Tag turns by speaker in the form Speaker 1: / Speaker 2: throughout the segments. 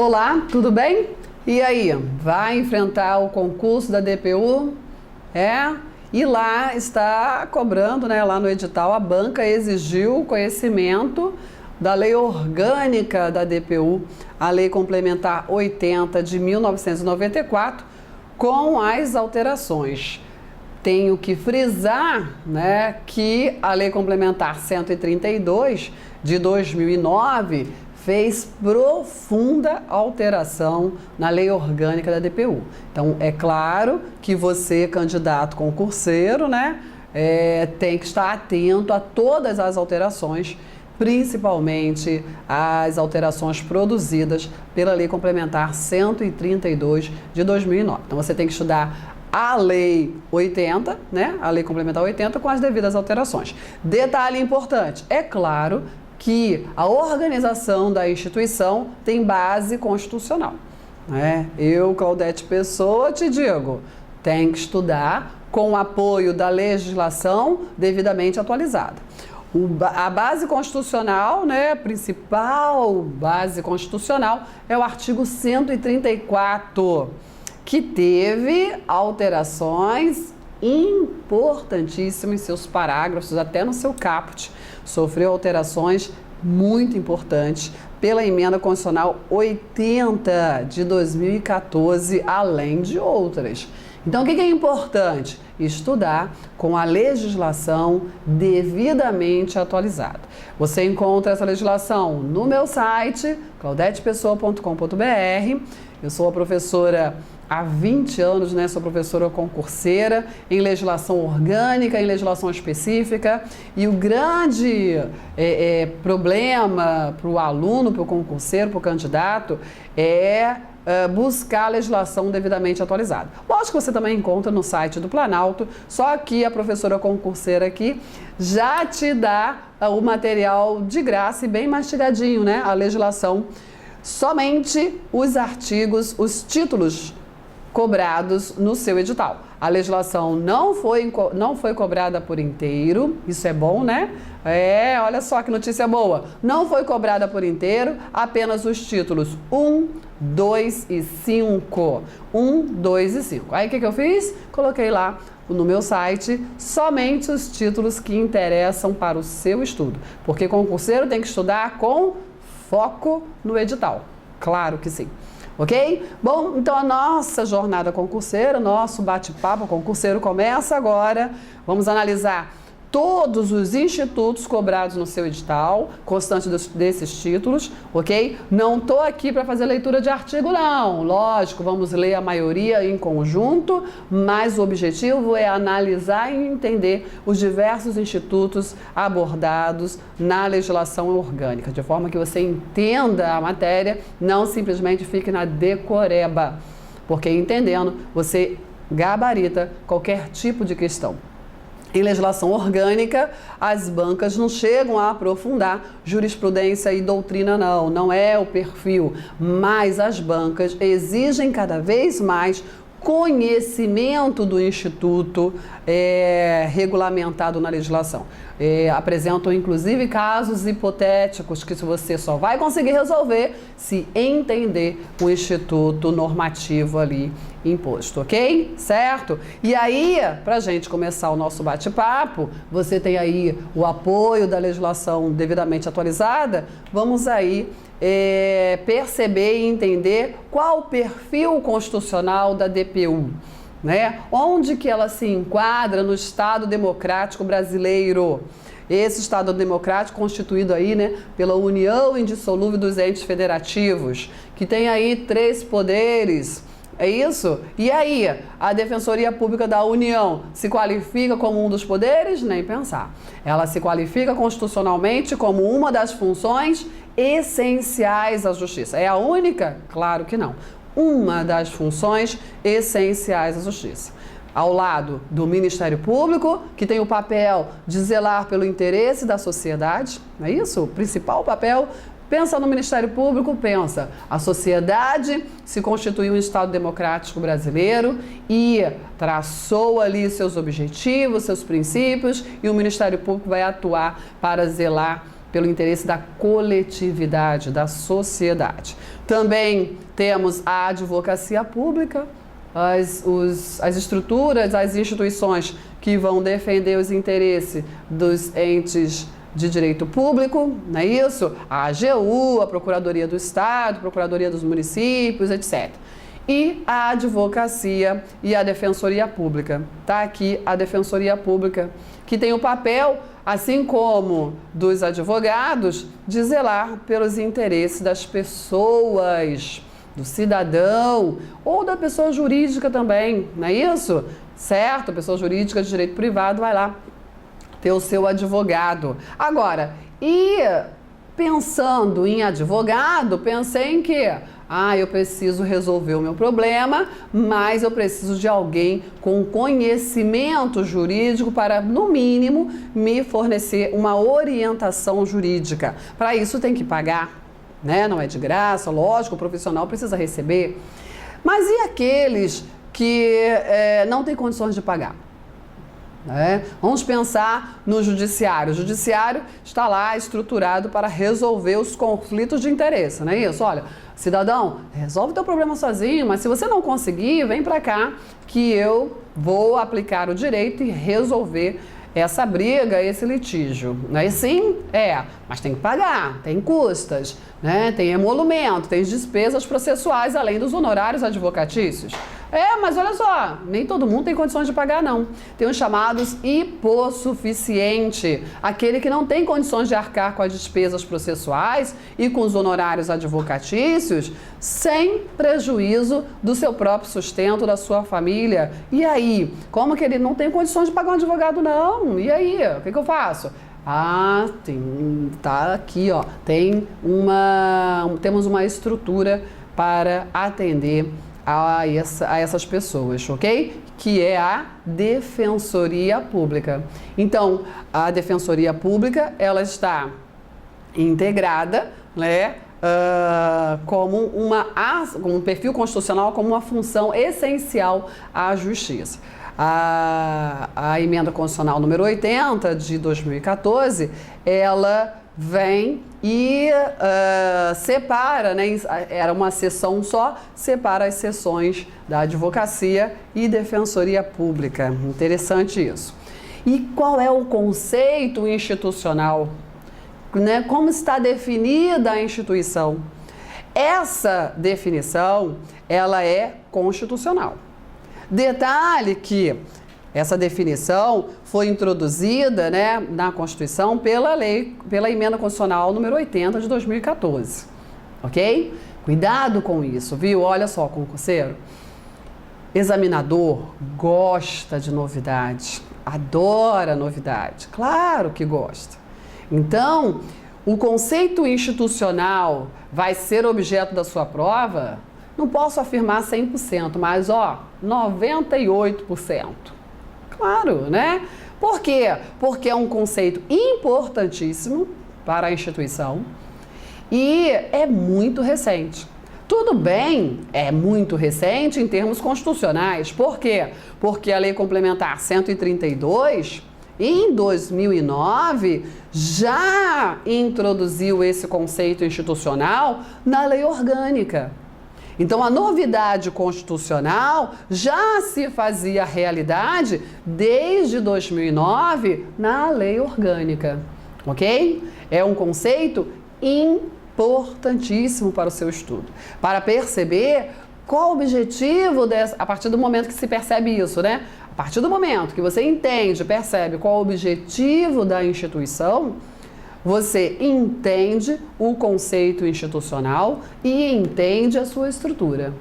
Speaker 1: Olá, tudo bem? E aí, vai enfrentar o concurso da DPU? E lá está cobrando, né? Lá no edital, a banca exigiu conhecimento da lei orgânica da DPU, a Lei Complementar 80 de 1994, com as alterações. Tenho que frisar, né, que a Lei Complementar 132 de 2009 fez profunda alteração na lei orgânica da DPU. Então, é claro que você, candidato concurseiro, né, tem que estar atento a todas as alterações, principalmente as alterações produzidas pela Lei Complementar 132 de 2009. Então, você tem que estudar a Lei 80, né, a Lei Complementar 80, com as devidas alterações. Detalhe importante, é claro que a organização da instituição tem base constitucional, né? Eu, Claudete Pessoa, te digo, tem que estudar com o apoio da legislação devidamente atualizada. A base constitucional, né, a principal base constitucional é o artigo 134, que teve alterações importantíssimas em seus parágrafos, até no seu caput. Sofreu alterações muito importantes pela Emenda Constitucional 80 de 2014, além de outras. Então, o que é importante? Estudar com a legislação devidamente atualizada. Você encontra essa legislação no meu site, claudetepessoa.com.br. Eu sou a professora há 20 anos, né? Sou professora concurseira em legislação orgânica, em legislação específica, e o grande problema para o aluno, para o concurseiro, para o candidato, é buscar a legislação devidamente atualizada. Lógico que você também encontra no site do Planalto, só que a professora concurseira aqui já te dá o material de graça e bem mastigadinho, né? A legislação, somente os artigos, os títulos cobrados no seu edital. A legislação não foi cobrada por inteiro, isso é bom, né? Olha só que notícia boa. Não foi cobrada por inteiro, apenas os títulos 1, 2 e 5. 1, 2 e 5. Aí o que eu fiz? Coloquei lá no meu site somente os títulos que interessam para o seu estudo. Porque concurseiro tem que estudar com foco no edital. Claro que sim. Ok? Bom, então a nossa jornada concurseira, nosso bate-papo concurseiro começa agora. Vamos analisar todos os institutos cobrados no seu edital, constante desses títulos, ok? Não estou aqui para fazer leitura de artigo, não. Lógico, vamos ler a maioria em conjunto, mas o objetivo é analisar e entender os diversos institutos abordados na legislação orgânica, de forma que você entenda a matéria, não simplesmente fique na decoreba, porque entendendo, você gabarita qualquer tipo de questão. Em legislação orgânica, as bancas não chegam a aprofundar jurisprudência e doutrina, não é o perfil, mas as bancas exigem cada vez mais conhecimento do instituto regulamentado na legislação. Apresentam inclusive casos hipotéticos que você só vai conseguir resolver se entender o instituto normativo ali imposto, ok? Certo? E aí, para a gente começar o nosso bate-papo, você tem aí o apoio da legislação devidamente atualizada, vamos aí perceber e entender qual o perfil constitucional da DPU, né? Onde que ela se enquadra no Estado Democrático Brasileiro. Esse Estado Democrático constituído aí, né, pela união indissolúvel dos entes federativos, que tem aí 3 poderes. É isso? E aí, a Defensoria Pública da União se qualifica como um dos poderes? Nem pensar. Ela se qualifica constitucionalmente como uma das funções essenciais à Justiça. É a única? Claro que não. Uma das funções essenciais à Justiça. Ao lado do Ministério Público, que tem o papel de zelar pelo interesse da sociedade, não é isso? O principal papel. Pensa no Ministério Público, pensa, a sociedade se constituiu um Estado democrático brasileiro e traçou ali seus objetivos, seus princípios, e o Ministério Público vai atuar para zelar pelo interesse da coletividade, da sociedade. Também temos a advocacia pública, as estruturas, as instituições que vão defender os interesses dos entes de direito público, não é isso? A AGU, a Procuradoria do Estado, a Procuradoria dos Municípios, etc. E a advocacia e a defensoria pública. Está aqui a defensoria pública, que tem o papel, assim como dos advogados, de zelar pelos interesses das pessoas, do cidadão ou da pessoa jurídica também, não é isso? Certo? A pessoa jurídica de direito privado vai lá ter o seu advogado. Agora, e pensando em advogado, pensei em que eu preciso resolver o meu problema, mas eu preciso de alguém com conhecimento jurídico para, no mínimo, me fornecer uma orientação jurídica. Para isso tem que pagar, né? Não é de graça, lógico, o profissional precisa receber. Mas e aqueles que não têm condições de pagar? Vamos pensar no judiciário. O judiciário está lá estruturado para resolver os conflitos de interesse, não é isso? Olha, cidadão, resolve o teu problema sozinho, mas se você não conseguir, vem para cá que eu vou aplicar o direito e resolver essa briga, esse litígio. Aí sim, mas tem que pagar, tem custas, né? Tem emolumento, tem despesas processuais, além dos honorários advocatícios. Mas olha só, nem todo mundo tem condições de pagar, não. Tem os chamados hipossuficiente, aquele que não tem condições de arcar com as despesas processuais e com os honorários advocatícios, sem prejuízo do seu próprio sustento, da sua família. E aí, como que ele não tem condições de pagar um advogado, não? E aí, o que eu faço? Tá aqui, ó, temos uma estrutura para atender a essas pessoas, ok? Que é a Defensoria Pública. Então, a Defensoria Pública, ela está integrada, né, como um perfil constitucional, como uma função essencial à justiça. A emenda constitucional número 80 de 2014, ela vem e separa, né, era uma seção só, separa as seções da advocacia e defensoria pública. Interessante isso. E qual é o conceito institucional? Né? Como está definida a instituição? Essa definição, ela é constitucional. Detalhe que essa definição foi introduzida, né, na Constituição pela emenda constitucional número 80 de 2014, ok? Cuidado com isso, viu? Olha só, concurseiro, examinador gosta de novidade, adora novidade, claro que gosta. Então, o conceito institucional vai ser objeto da sua prova? Não posso afirmar 100%, mas 98%. Claro, né? Por quê? Porque é um conceito importantíssimo para a instituição e é muito recente. Tudo bem, é muito recente em termos constitucionais. Por quê? Porque a Lei Complementar 132, em 2009, já introduziu esse conceito institucional na Lei Orgânica. Então, a novidade constitucional já se fazia realidade desde 2009 na Lei Orgânica, ok? É um conceito importantíssimo para o seu estudo, para perceber qual o objetivo a partir do momento que se percebe isso, né? A partir do momento que você entende, percebe qual o objetivo da instituição, você entende o conceito institucional e entende a sua estrutura.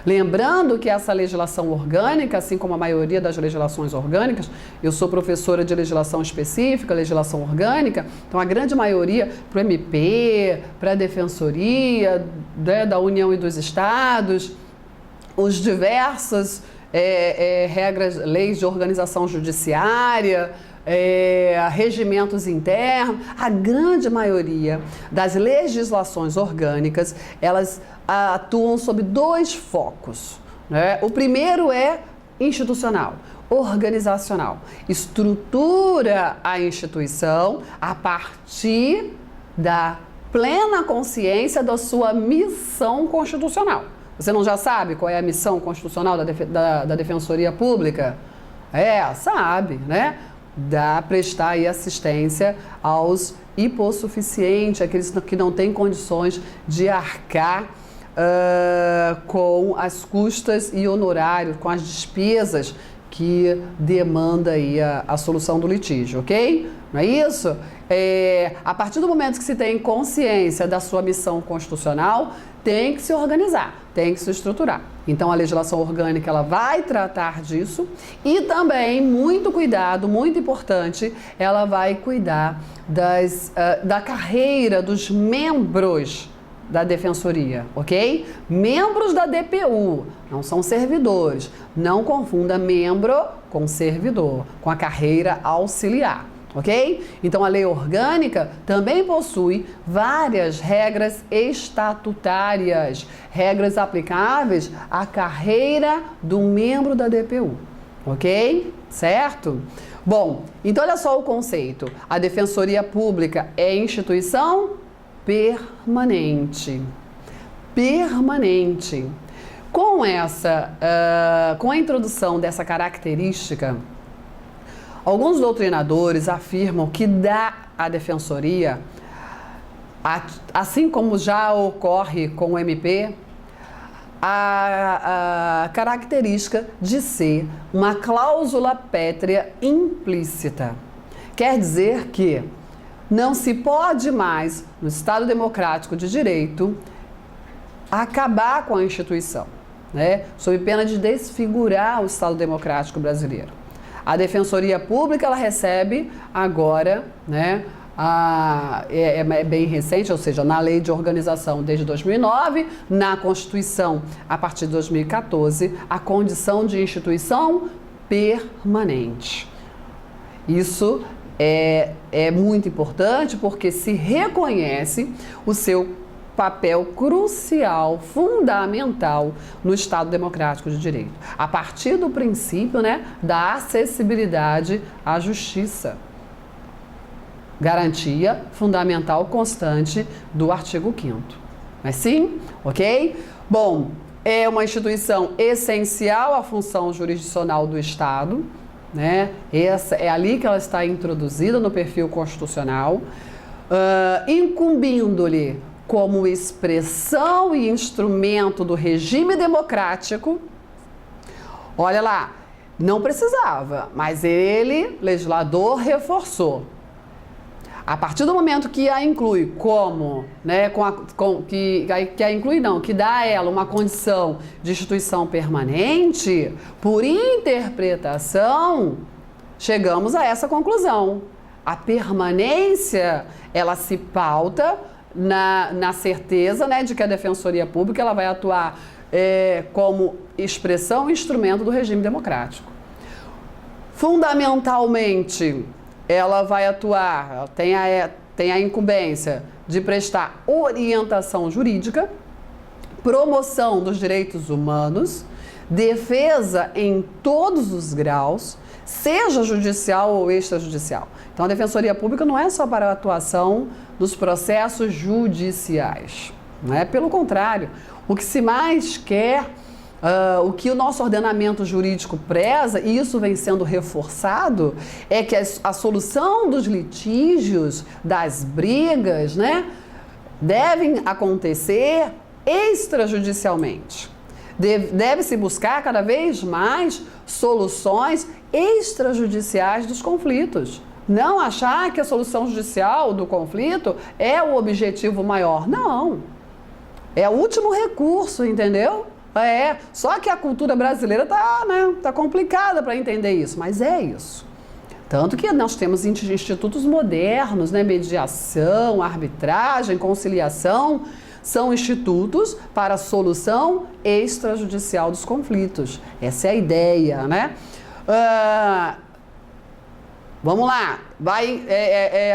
Speaker 1: Lembrando que essa legislação orgânica, assim como a maioria das legislações orgânicas, eu sou professora de legislação específica, legislação orgânica, então a grande maioria para o MP, para a Defensoria, né, da União e dos Estados, os diversas regras, leis de organização judiciária, regimentos internos, a grande maioria das legislações orgânicas, elas atuam sob dois focos, né? O primeiro é institucional, organizacional, estrutura a instituição a partir da plena consciência da sua missão constitucional. Você não já sabe qual é a missão constitucional da Defensoria Pública? Sabe, né? Prestar aí assistência aos hipossuficientes, aqueles que não têm condições de arcar com as custas e honorários, com as despesas que demanda aí a solução do litígio, ok? Não é isso? A partir do momento que se tem consciência da sua missão constitucional, tem que se organizar, tem que se estruturar. Então, a legislação orgânica ela vai tratar disso e também, muito cuidado, muito importante, ela vai cuidar da carreira dos membros da Defensoria, ok? Membros da DPU, não são servidores. Não confunda membro com servidor, com a carreira auxiliar, ok? Então, a lei orgânica também possui várias regras estatutárias, regras aplicáveis à carreira do membro da DPU, ok? Certo? Bom, então olha só o conceito. A Defensoria Pública é instituição permanente. Permanente. Com a introdução dessa característica, alguns doutrinadores afirmam que dá à Defensoria, assim como já ocorre com o MP, a característica de ser uma cláusula pétrea implícita. Quer dizer que não se pode mais, no Estado Democrático de Direito, acabar com a instituição, né? Sob pena de desfigurar o Estado Democrático brasileiro. A Defensoria Pública, ela recebe agora, né, é bem recente, ou seja, na Lei de Organização desde 2009, na Constituição a partir de 2014, a condição de instituição permanente. Isso é muito importante porque se reconhece o seu papel crucial, fundamental no Estado Democrático de Direito, a partir do princípio, né, da acessibilidade à justiça. Garantia fundamental constante do artigo 5º. Mas sim, ok? Bom, é uma instituição essencial à função jurisdicional do Estado, né? É ali que ela está introduzida no perfil constitucional, incumbindo-lhe como expressão e instrumento do regime democrático. Olha lá, não precisava, mas ele, legislador, reforçou. A partir do momento que a inclui como, né, que dá a ela uma condição de instituição permanente, por interpretação, chegamos a essa conclusão. A permanência, ela se pauta na certeza, né, de que a Defensoria Pública ela vai atuar como expressão e instrumento do regime democrático. Fundamentalmente, ela vai atuar, tem a incumbência de prestar orientação jurídica, promoção dos direitos humanos, defesa em todos os graus, seja judicial ou extrajudicial. Então, a Defensoria Pública não é só para a atuação dos processos judiciais, não é? Pelo contrário, o que se mais quer, o que o nosso ordenamento jurídico preza, e isso vem sendo reforçado, é que a solução dos litígios, das brigas, né, devem acontecer extrajudicialmente. Deve-se buscar cada vez mais soluções extrajudiciais dos conflitos. Não achar que a solução judicial do conflito é o objetivo maior. Não. É o último recurso, entendeu? Só que a cultura brasileira tá complicada para entender isso, mas é isso. Tanto que nós temos institutos modernos, né? Mediação, arbitragem, conciliação, são institutos para a solução extrajudicial dos conflitos. Essa é a ideia, né? Vamos lá,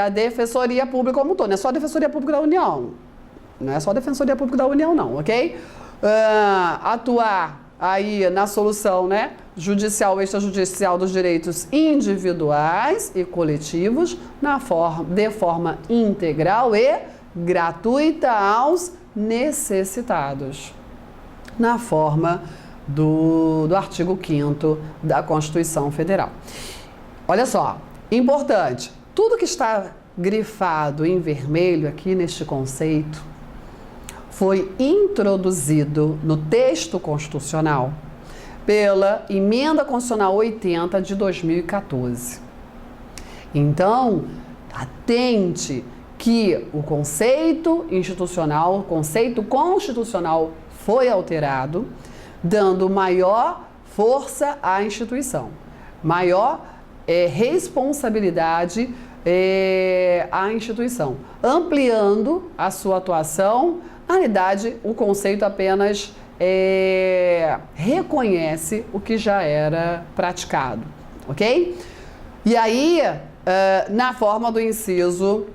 Speaker 1: a Defensoria Pública como um todo, não é só a Defensoria Pública da União, não é só a Defensoria Pública da União não, ok? Atuar aí na solução, né, judicial ou extrajudicial dos direitos individuais e coletivos de forma integral e gratuita aos necessitados, na forma do artigo 5º da Constituição Federal. Olha só, importante, tudo que está grifado em vermelho aqui neste conceito foi introduzido no texto constitucional pela Emenda Constitucional 80 de 2014. Então, atente que o conceito institucional, o conceito constitucional foi alterado, dando maior força à instituição, maior responsabilidade à instituição, ampliando a sua atuação. Na realidade, o conceito apenas reconhece o que já era praticado, ok? E aí, na forma do inciso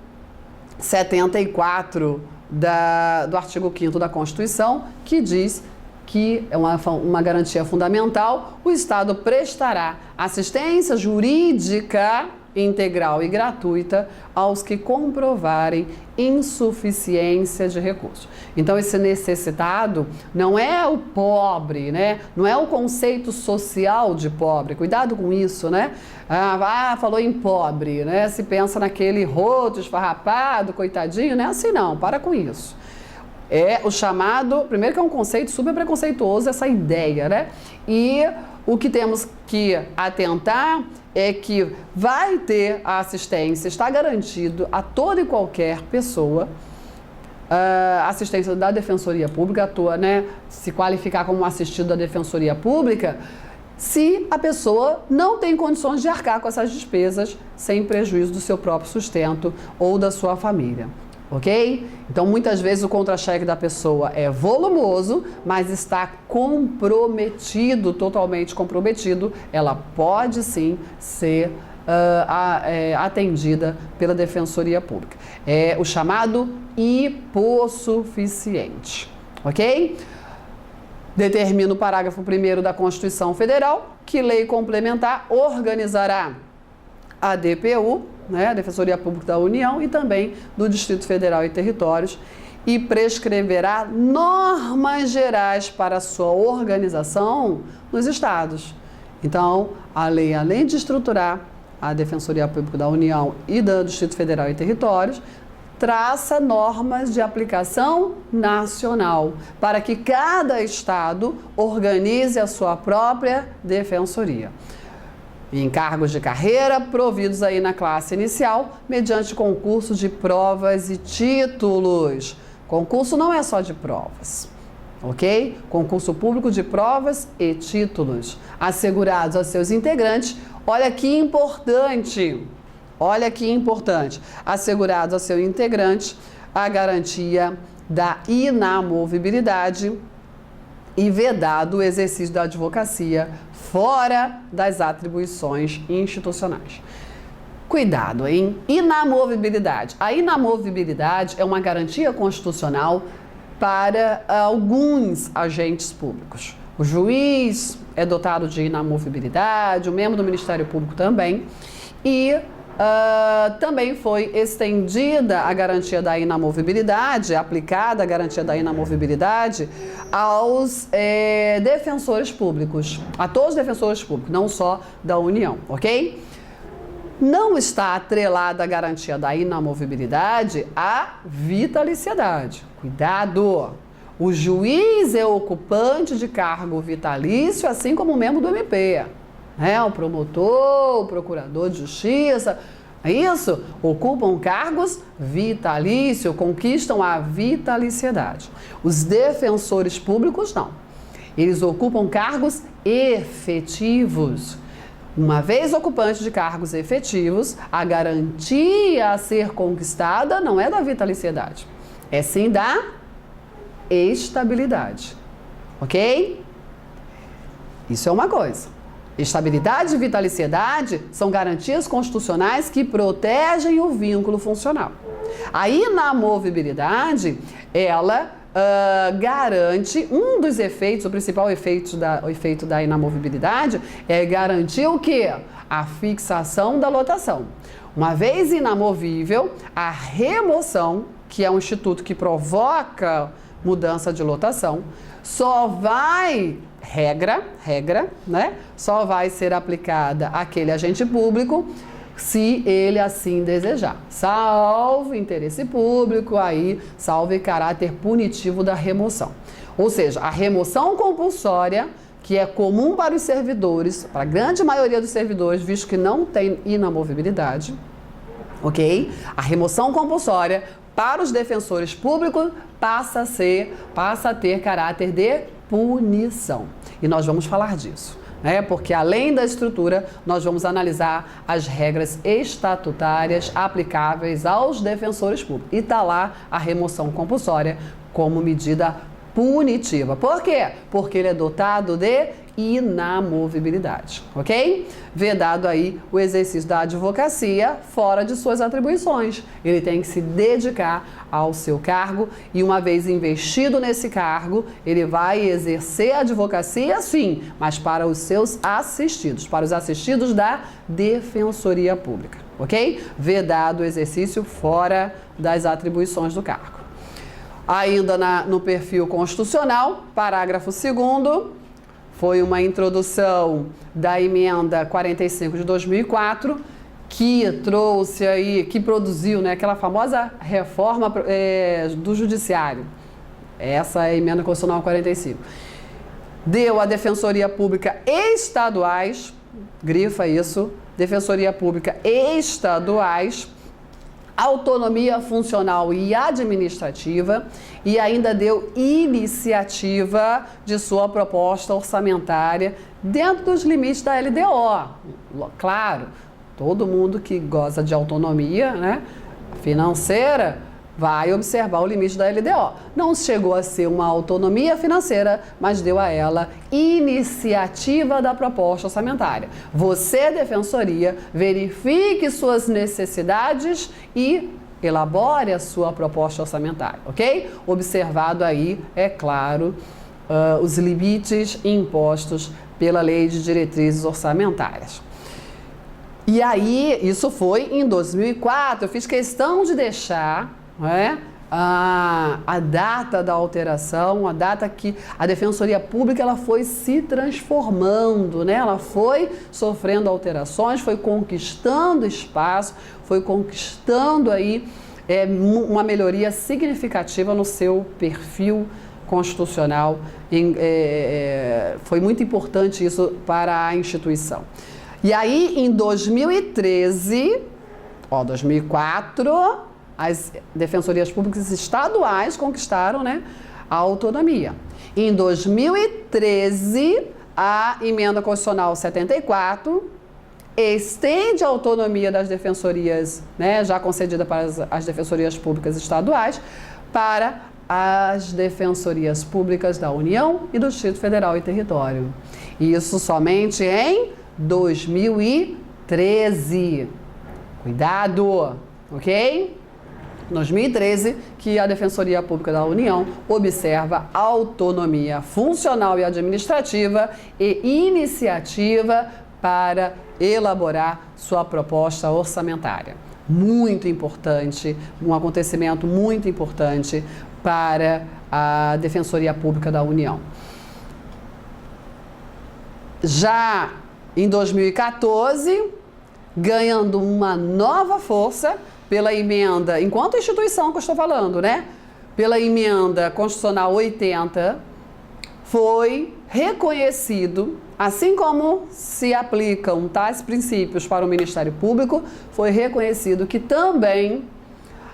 Speaker 1: 74 do artigo 5º da Constituição, que diz que é uma garantia fundamental, o Estado prestará assistência jurídica integral e gratuita aos que comprovarem insuficiência de recursos. Então, esse necessitado não é o pobre, né? Não é o conceito social de pobre. Cuidado com isso, né? Falou em pobre, né? Se pensa naquele roto esfarrapado, coitadinho, não é assim não, para com isso. É o chamado, primeiro que é um conceito super preconceituoso, essa ideia, né? E o que temos que atentar é que vai ter a assistência, está garantido a toda e qualquer pessoa, a assistência da Defensoria Pública, né? Se qualificar como assistido da Defensoria Pública, se a pessoa não tem condições de arcar com essas despesas sem prejuízo do seu próprio sustento ou da sua família. Ok? Então, muitas vezes o contra-cheque da pessoa é volumoso, mas está comprometido, totalmente comprometido. Ela pode sim ser atendida pela Defensoria Pública. É o chamado hipossuficiente. Ok? Determina o parágrafo 1º da Constituição Federal que lei complementar organizará a DPU, né, a Defensoria Pública da União, e também do Distrito Federal e Territórios, e prescreverá normas gerais para sua organização nos estados. Então, a lei, além de estruturar a Defensoria Pública da União e do Distrito Federal e Territórios, traça normas de aplicação nacional para que cada estado organize a sua própria defensoria. Em cargos de carreira providos aí na classe inicial, mediante concurso de provas e títulos. Concurso não é só de provas, ok? Concurso público de provas e títulos, assegurados aos seus integrantes. Olha que importante, assegurados aos seus integrantes a garantia da inamovibilidade e vedado o exercício da advocacia fora das atribuições institucionais. Cuidado, hein? Inamovibilidade. A inamovibilidade é uma garantia constitucional para alguns agentes públicos. O juiz é dotado de inamovibilidade, o membro do Ministério Público também, e também foi estendida a garantia da inamovibilidade, aplicada a garantia da inamovibilidade aos defensores públicos, a todos os defensores públicos, não só da União, ok? Não está atrelada a garantia da inamovibilidade à vitaliciedade. Cuidado! O juiz é ocupante de cargo vitalício, assim como o membro do MP. O promotor, o procurador de justiça, é isso? Ocupam cargos vitalícios, conquistam a vitaliciedade. Os defensores públicos não. Eles ocupam cargos efetivos. Uma vez ocupante de cargos efetivos, a garantia a ser conquistada não é da vitaliciedade, é sim da estabilidade. Ok? Isso é uma coisa. Estabilidade e vitaliciedade são garantias constitucionais que protegem o vínculo funcional. A inamovibilidade, ela garante, um dos efeitos, o principal efeito da inamovibilidade é garantir o quê? A fixação da lotação. Uma vez inamovível, a remoção, que é um instituto que provoca mudança de lotação, só vai, regra, né? Só vai ser aplicada àquele agente público se ele assim desejar. Salvo interesse público, aí salvo caráter punitivo da remoção. Ou seja, a remoção compulsória, que é comum para os servidores, para a grande maioria dos servidores, visto que não tem inamovibilidade, ok? A remoção compulsória para os defensores públicos passa a ter caráter de punição. E nós vamos falar disso, né? Porque além da estrutura, nós vamos analisar as regras estatutárias aplicáveis aos defensores públicos. E está lá a remoção compulsória como medida punitiva. Por quê? Porque ele é dotado de inamovibilidade, ok? Vedado aí o exercício da advocacia fora de suas atribuições. Ele tem que se dedicar ao seu cargo e uma vez investido nesse cargo, ele vai exercer a advocacia sim, mas para os seus assistidos, para os assistidos da Defensoria Pública, ok? Vedado o exercício fora das atribuições do cargo. Ainda no perfil constitucional, parágrafo 2º, foi uma introdução da emenda 45 de 2004, que trouxe aí, que produziu, né, aquela famosa reforma do judiciário. Essa é a emenda constitucional 45. Deu à Defensoria Pública estaduais, grifa isso, Defensoria Pública estaduais, autonomia funcional e administrativa e ainda deu iniciativa de sua proposta orçamentária dentro dos limites da LDO. Claro, todo mundo que goza de autonomia, né, financeira vai observar o limite da LDO. Não chegou a ser uma autonomia financeira, mas deu a ela iniciativa da proposta orçamentária. Você, Defensoria, verifique suas necessidades e elabore a sua proposta orçamentária, ok? Observado aí, é claro, os limites impostos pela Lei de Diretrizes Orçamentárias. E aí, isso foi em 2004, eu fiz questão de deixar a data da alteração, a data que a Defensoria Pública ela foi se transformando, né? Ela foi sofrendo alterações, foi conquistando espaço, foi conquistando aí uma melhoria significativa no seu perfil constitucional. Foi muito importante isso para a instituição. E aí, em 2013, 2004... as defensorias públicas estaduais conquistaram, né, a autonomia. Em 2013, a emenda constitucional 74 estende a autonomia das defensorias, né, já concedida para as defensorias públicas estaduais, para as defensorias públicas da União e do Distrito Federal e Território. Isso somente em 2013. Cuidado, ok? 2013, que a Defensoria Pública da União observa autonomia funcional e administrativa e iniciativa para elaborar sua proposta orçamentária. Muito importante, um acontecimento muito importante para a Defensoria Pública da União. Já em 2014, ganhando uma nova força, pela emenda, enquanto instituição que eu estou falando, né? Pela emenda constitucional 80, foi reconhecido, assim como se aplicam tais princípios para o Ministério Público, foi reconhecido que também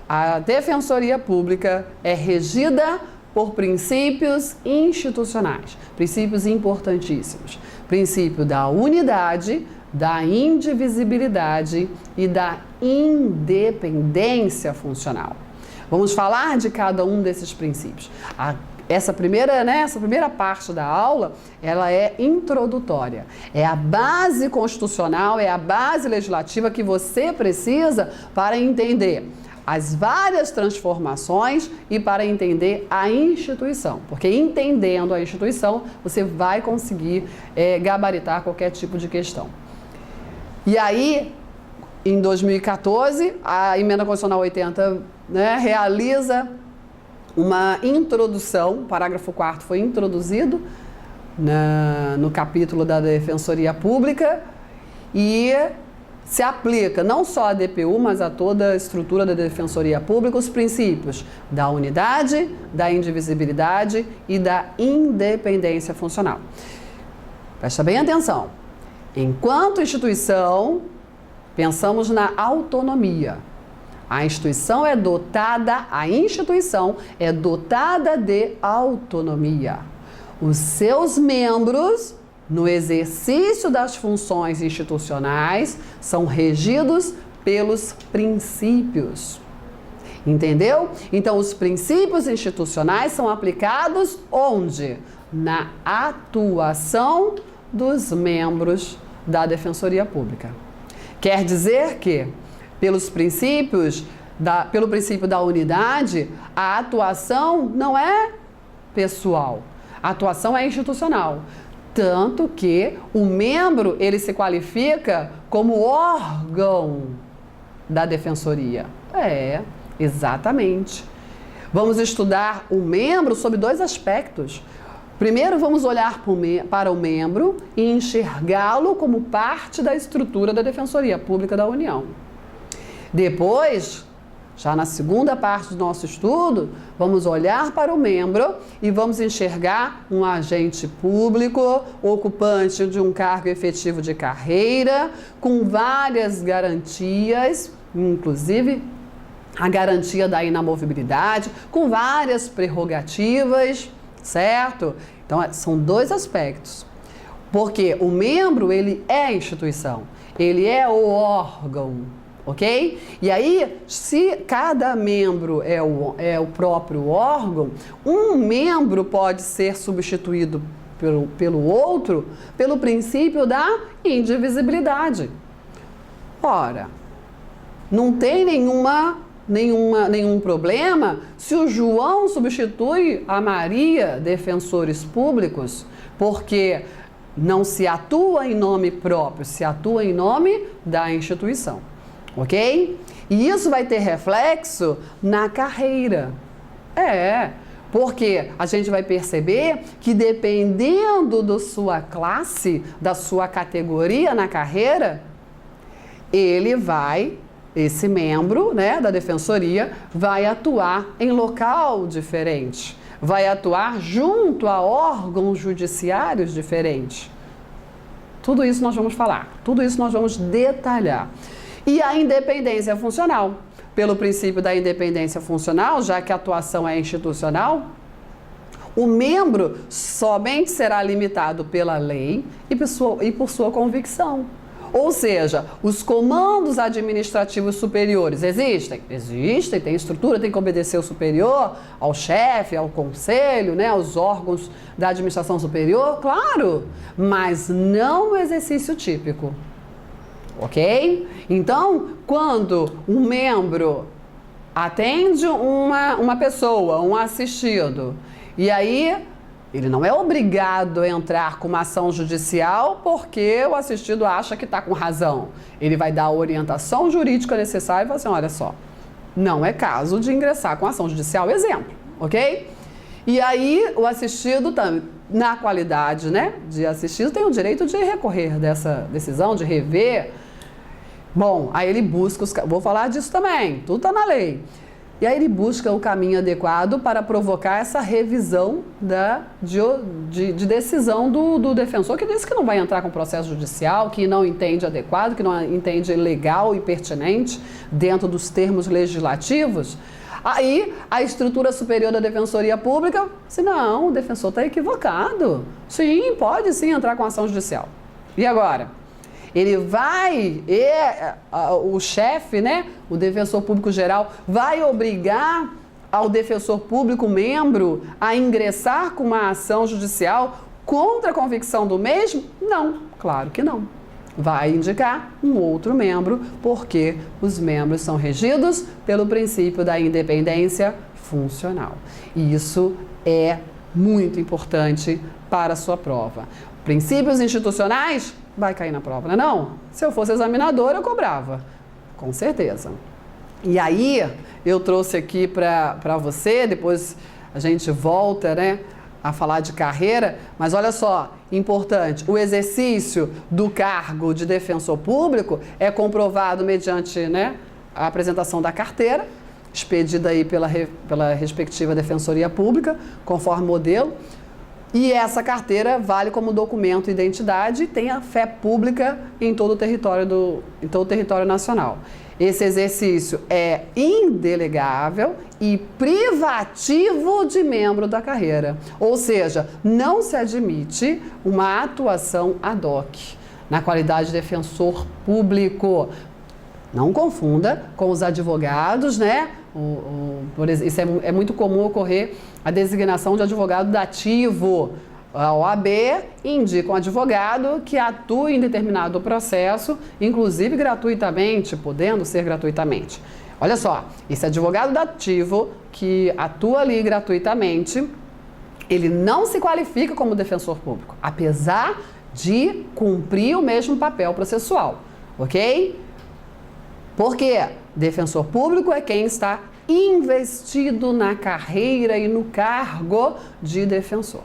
Speaker 1: a Defensoria Pública é regida por princípios institucionais, princípios importantíssimos. Princípio da unidade, da indivisibilidade e da independência funcional. Vamos falar de cada um desses princípios. Essa primeira parte da aula, ela é introdutória. É a base constitucional, é a base legislativa que você precisa para entender as várias transformações e para entender a instituição. Porque entendendo a instituição, você vai conseguir gabaritar qualquer tipo de questão. E aí, em 2014, a Emenda Constitucional 80, né, realiza uma introdução, o parágrafo 4º foi introduzido no capítulo da Defensoria Pública e se aplica não só à DPU, mas a toda a estrutura da Defensoria Pública, os princípios da unidade, da indivisibilidade e da independência funcional. Presta bem atenção. Enquanto instituição, pensamos na autonomia. A instituição é dotada de autonomia. Os seus membros, no exercício das funções institucionais, são regidos pelos princípios. Entendeu? Então, os princípios institucionais são aplicados onde? Na atuação dos membros da Defensoria Pública. Quer dizer que, pelo princípio da unidade, a atuação não é pessoal, a atuação é institucional. Tanto que o membro, ele se qualifica como órgão da Defensoria. Exatamente. Vamos estudar o membro sob 2 aspectos. Primeiro, vamos olhar para o membro e enxergá-lo como parte da estrutura da Defensoria Pública da União. Depois, já na segunda parte do nosso estudo, vamos olhar para o membro e vamos enxergar um agente público, ocupante de um cargo efetivo de carreira, com várias garantias, inclusive a garantia da inamovibilidade, com várias prerrogativas, certo? Então, são 2 aspectos. Porque o membro, ele é a instituição, ele é o órgão, ok? E aí, se cada membro é o próprio órgão, um membro pode ser substituído pelo outro pelo princípio da indivisibilidade. Ora, não tem nenhum problema se o João substitui a Maria, defensores públicos, porque não se atua em nome próprio, se atua em nome da instituição, ok? E isso vai ter reflexo na carreira. Porque a gente vai perceber que dependendo da sua classe, da sua categoria na carreira, esse membro, né, da defensoria vai atuar em local diferente, vai atuar junto a órgãos judiciários diferentes. Tudo isso nós vamos falar, tudo isso nós vamos detalhar. E a independência funcional. Pelo princípio da independência funcional, já que a atuação é institucional, o membro somente será limitado pela lei e por sua convicção. Ou seja, os comandos administrativos superiores existem? Existem, tem estrutura, tem que obedecer ao superior, ao chefe, ao conselho, né, aos órgãos da administração superior, claro, mas não no exercício típico, ok? Então, quando um membro atende uma pessoa, um assistido, e aí ele não é obrigado a entrar com uma ação judicial porque o assistido acha que está com razão. Ele vai dar a orientação jurídica necessária e falar assim, olha só, não é caso de ingressar com ação judicial, exemplo, ok? E aí o assistido, na qualidade, né, de assistido, tem o direito de recorrer dessa decisão, de rever. Bom, aí ele busca, vou falar disso também, tudo está na lei. E aí ele busca o caminho adequado para provocar essa revisão de decisão do defensor, que diz que não vai entrar com processo judicial, que não entende adequado, que não entende legal e pertinente dentro dos termos legislativos. Aí a estrutura superior da Defensoria Pública, se não, o defensor está equivocado. Sim, pode sim entrar com ação judicial. E agora? Ele vai, o chefe, né, o defensor público geral, vai obrigar ao defensor público membro a ingressar com uma ação judicial contra a convicção do mesmo? Não, claro que não. vai indicar um outro membro, porque os membros são regidos pelo princípio da independência funcional. E isso é muito importante para a sua prova. Princípios institucionais vai cair na prova, não é não? Se eu fosse examinadora, eu cobrava, com certeza. E aí, eu trouxe aqui para você, depois a gente volta, né, a falar de carreira, mas olha só, importante, o exercício do cargo de defensor público é comprovado mediante, né, a apresentação da carteira, expedida aí pela respectiva Defensoria Pública, conforme modelo, e essa carteira vale como documento de identidade e tem a fé pública em todo o território nacional. Esse exercício é indelegável e privativo de membro da carreira. Ou seja, não se admite uma atuação ad hoc na qualidade de defensor público. Não confunda com os advogados, né? Isso é muito comum ocorrer a designação de advogado dativo. A OAB indica um advogado que atua em determinado processo, inclusive gratuitamente, podendo ser gratuitamente. Olha só, esse advogado dativo que atua ali gratuitamente, ele não se qualifica como defensor público, apesar de cumprir o mesmo papel processual, ok? Porque defensor público é quem está investido na carreira e no cargo de defensor.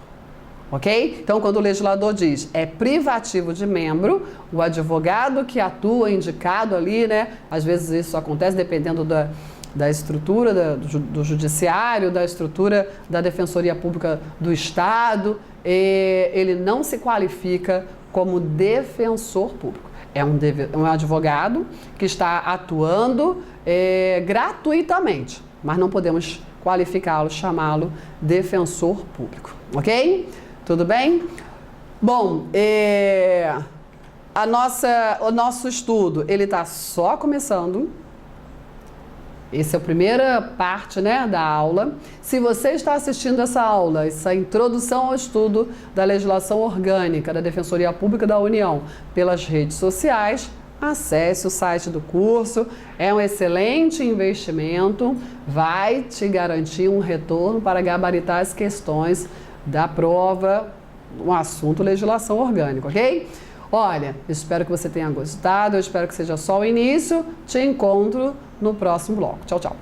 Speaker 1: Ok? Então, quando o legislador diz é privativo de membro, o advogado que atua indicado ali, né? Às vezes isso acontece dependendo da estrutura do judiciário, da estrutura da Defensoria Pública do Estado, ele não se qualifica como defensor público. É um advogado que está atuando gratuitamente, mas não podemos qualificá-lo, chamá-lo defensor público. Ok? Tudo bem? Bom, o nosso estudo, ele está só começando. Essa é a primeira parte, né, da aula. Se você está assistindo essa aula, essa introdução ao estudo da legislação orgânica da Defensoria Pública da União pelas redes sociais, acesse o site do curso. É um excelente investimento, vai te garantir um retorno para gabaritar as questões da prova, um assunto legislação orgânica, ok? Olha, espero que você tenha gostado, eu espero que seja só o início. Te encontro no próximo bloco. Tchau, tchau.